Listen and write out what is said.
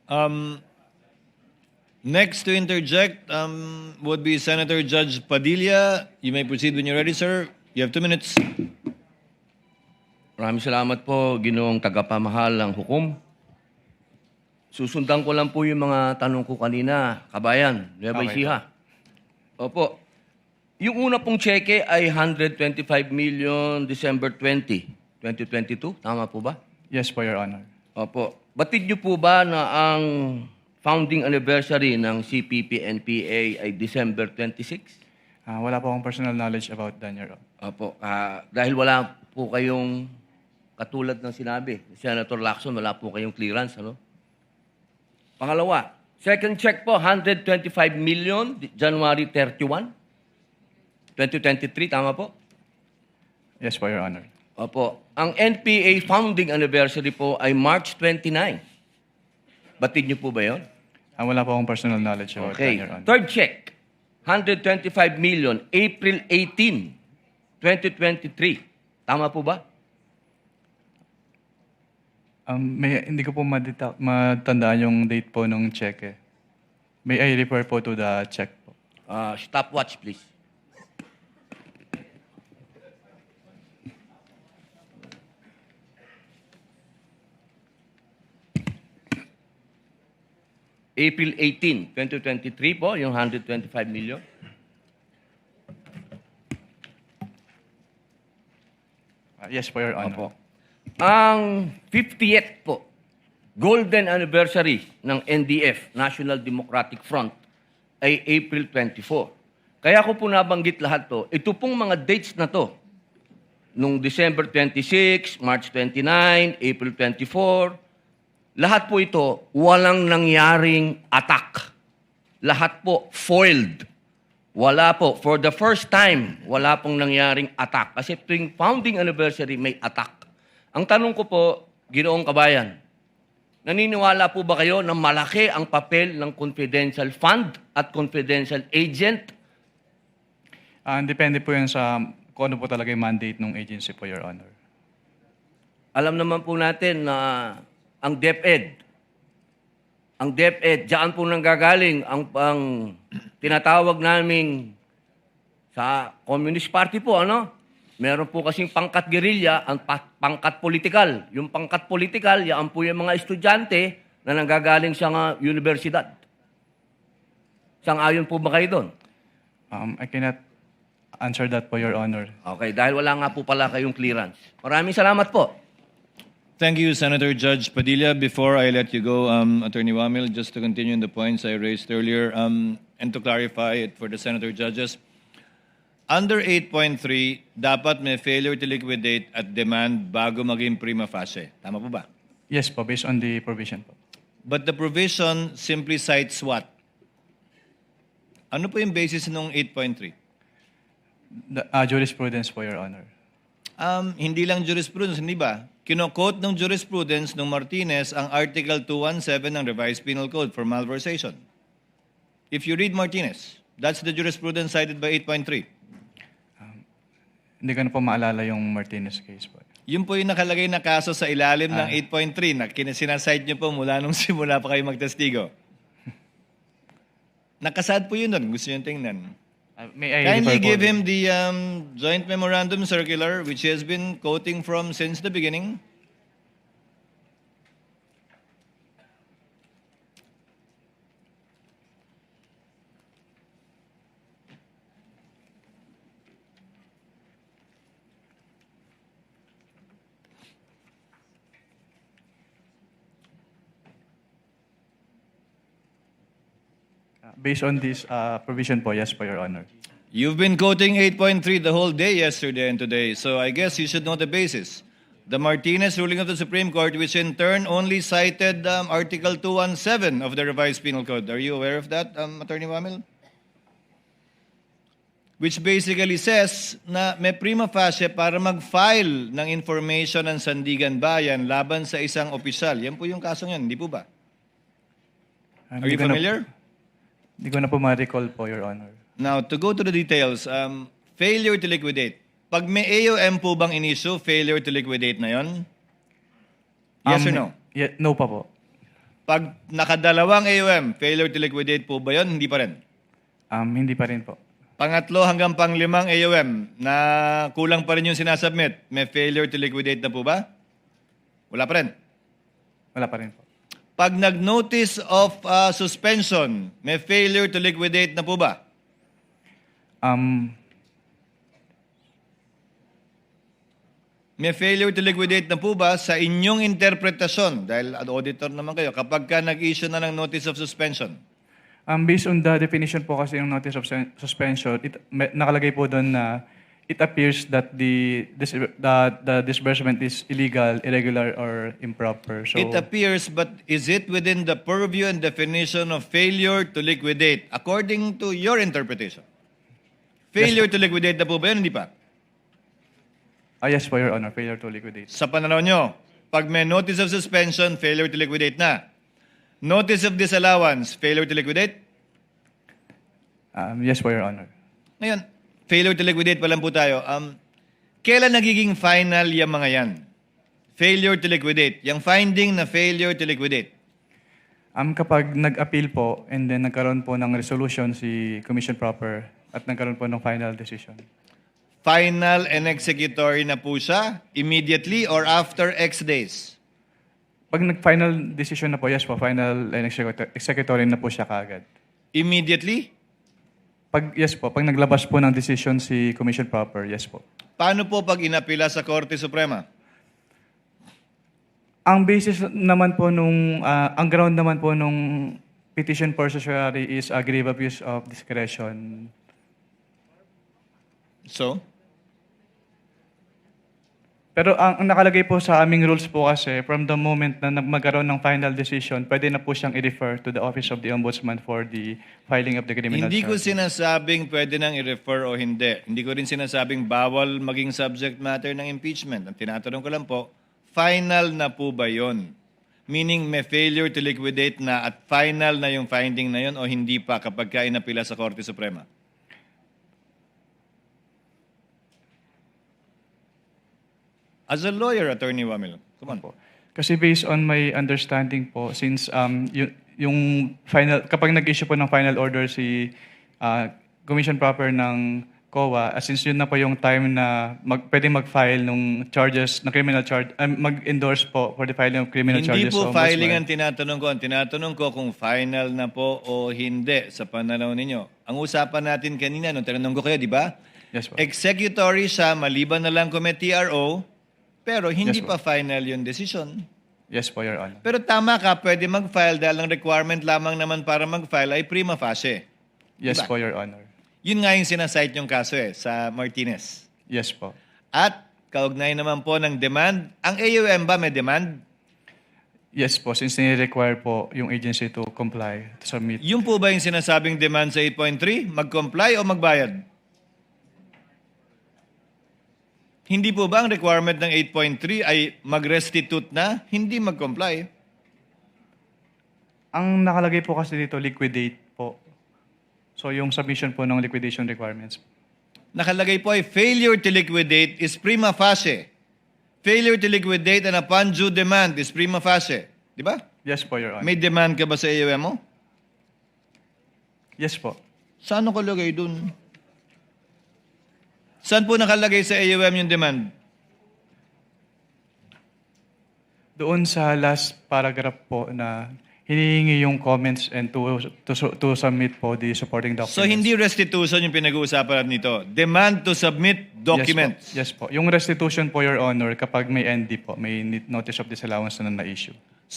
Um, Next to interject would be Senator Judge Padilla. You may proceed when you're ready, sir. You have 2 minutes. Maraming salamat po, Ginoong tagapamahal ng hukom. Susundan ko lang po yung mga tanong ko kanina, kabayan, Nueva Ecija. Opo. Yung una pong cheque ay 125 million December 2022. Tama po ba? Yes po, Your Honor. Opo. Batid niyo po ba na ang founding anniversary ng CPP-NPA ay December 26? Wala po akong personal knowledge about that, Your Honor. Opo. Dahil wala po kayong, katulad ng sinabi, Senator Lacson, wala po kayong clearance, ano? Pangalawa, second check po, 125 million, January 31, 2023, tama po? Yes po, Your Honor. Opo. Ang NPA founding anniversary po ay March 29. Batid niyo po ba yun? Wala po akong personal knowledge about that, Okay. Your Honor. Third check, 125 million, April 18, 2023. Tama po ba? Hindi ko po matandaan yung date po ng check eh. May I refer po to the check po? Stopwatch, please. April 18, 2023 po, yung 125 million. Yes po, Your Honor. Opo. Ang 50th po, golden anniversary ng NDF, National Democratic Front, ay April 24. Kaya ko po nabanggit lahat to. Ito pong mga dates na to, nung December 26, March 29, April 24, lahat po ito, walang nangyaring attack. Lahat po foiled. Wala po. For the first time, wala pong nangyaring attack. Kasi tuwing founding anniversary, may attack. Ang tanong ko po, Ginoong Kabayan, naniniwala po ba kayo na malaki ang papel ng confidential fund at confidential agent? Depende po yan sa kung ano po talaga yung mandate ng agency po, Your Honor. Alam naman po natin na ang DepEd, diyan po nanggagaling ang tinatawag naming sa Communist Party po, ano? Meron po kasing pangkat gerilya, ang pangkat politikal. Yung pangkat politikal, yan po yung mga estudyante na nanggagaling sa universidad. Sang-ayon po ba kayo doon? I cannot answer that po, Your Honor. Okay, dahil wala nga po pala kayong clearance. Maraming salamat po. Thank you, Senator Judge Padilla. Before I let you go, Attorney Wamil, just to continue on the points I raised earlier, and to clarify it for the Senator Judges, under 8.3, dapat may failure to liquidate at demand bago maging prima facie. Tama po ba? Yes po, based on the provision po. But the provision simply cites what? Ano po yung basis ng 8.3? Jurisprudence po, Your Honor. Hindi lang jurisprudence, hindi ba? Kino-quote ng jurisprudence ng Martinez ang Article 217 ng Revised Penal Code for malversation. If you read Martinez, that's the jurisprudence cited by 8.3. Hindi ko na po maalala yung Martinez case po. Yun po yung nakalagay na kaso sa ilalim ng 8.3 na sinasite nyo po mula nung simula pa kayo magtestigo. Nakasad po yun doon. Gusto nyo tingnan. May I Kindly refer po give him the joint memorandum circular which he has been quoting from since the beginning. Based on this provision po, yes po, Your Honor. You've been quoting 8.3 the whole day yesterday and today, so I guess you should know the basis. The Martinez ruling of the Supreme Court, which in turn only cited Article 217 of the Revised Penal Code. Are you aware of that, Attorney Wamil? Which basically says na may prima facie para mag-file ng information ng Sandigan Bayan laban sa isang opisyal. Yan po yung kasong yan, hindi po ba? Are you familiar? Hindi ko na po ma-recall po, Your Honor. Now, to go to the details, failure to liquidate. Pag may AOM po bang in-issue, failure to liquidate na yon? Yes or no? No pa po. Pag nakadalawang AUM, failure to liquidate po ba yun? Hindi pa rin. Hindi pa rin po. Pangatlo hanggang panglimang AUM na kulang pa rin yung sinasubmit, may failure to liquidate na po ba? Wala pa rin. Wala pa rin po. Pag nag-notice of suspension, may failure to liquidate na po ba? May failure to liquidate na po ba sa inyong interpretasyon? Dahil auditor naman kayo, kapag ka nag-issue na ng notice of suspension. Based on the definition po kasi yung notice of suspension, nakalagay po doon na it appears that the disbursement is illegal, irregular, or improper. So, It appears, but is it within the purview and definition of failure to liquidate according to your interpretation? Failure to liquidate na po ba yun? Hindi pa. yes po, Your Honor, failure to liquidate. Sa pananaw nyo, pag may notice of suspension, failure to liquidate na. Notice of disallowance, failure to liquidate? Yes po, Your Honor. Ngayon, failure to liquidate pa lang po tayo. Kailan nagiging final yung mga yan? Failure to liquidate. Yung finding na failure to liquidate. Kapag nag-appeal po and then nagkaroon po ng resolution si Commission Proper at nagkaroon po ng final decision. Final and executory na po siya immediately or after X days? Pag nag-final decision na po, yes po, final and executory na po siya kaagad. Immediately? Yes po, pag naglabas po ng decision si Commission Proper, yes po. Paano po pag inapila sa Korte Suprema? Ang basis naman po ang ground naman po nung petition for certiorari is a grave abuse of discretion. So? Pero ang nakalagay po sa aming rules po kasi, from the moment na magkaroon ng final decision, pwede na po siyang i-refer to the Office of the Ombudsman for the filing of the criminal Hindi ko charge. sinasabing pwede nang i-refer o hindi. Hindi ko rin sinasabing bawal maging subject matter ng impeachment. Ang tinatanong ko lang po, final na po ba yon? Meaning may failure to liquidate na at final na yung finding na yon o hindi pa kapag ka inapila sa Korte Suprema? As a lawyer, Attorney Wamil, come on po. Kasi based on my understanding po, since yung final, kapag nag-issue po ng final order si Commission Proper ng COA, since yun na po yung time na pwede mag-file ng charges, na criminal charge, mag-endorse po for the filing of criminal Hindi charges. po sa filing Ombudsman. ang tinatanong ko. Ang tinatanong ko kung final na po o hindi sa pananaw ninyo. Ang usapan natin kanina, nung tinanong ko kayo, di ba? Yes po. Executory siya, maliban na lang kung may TRO, pero hindi Yes, po. pa final yung decision. Yes po, Your Honor. Pero tama ka, pwede mag-file dahil ang requirement lamang naman para mag-file ay prima facie. Yes Diba? po, Your Honor. Yun nga yung sinasite yung kaso sa Martinez. Yes po. At kaugnay naman po ng demand, ang AUM ba may demand? Yes po, since nire-require po yung agency to comply, to submit. Yung po ba yung sinasabing demand sa 8.3? Mag-comply o magbayad? Hindi po ba ang requirement ng 8.3 ay mag-restitute na, hindi mag-comply? Ang nakalagay po kasi dito, liquidate po. So yung submission po ng liquidation requirements. Nakalagay po ay failure to liquidate is prima facie. Failure to liquidate and upon due demand is prima facie. Di ba? Yes po, Your Honor. May demand ka ba sa AUM mo? Yes po. Saan nakalagay dun? Saan po nakalagay sa AUM yung demand? Doon sa last paragraph po na hinihingi yung comments and to submit po the supporting documents. So hindi restitution yung pinag-uusapan natin nito. Demand to submit documents. Yes po. Yung restitution po, Your Honor, kapag may ND po, may notice of disallowance na na-issue.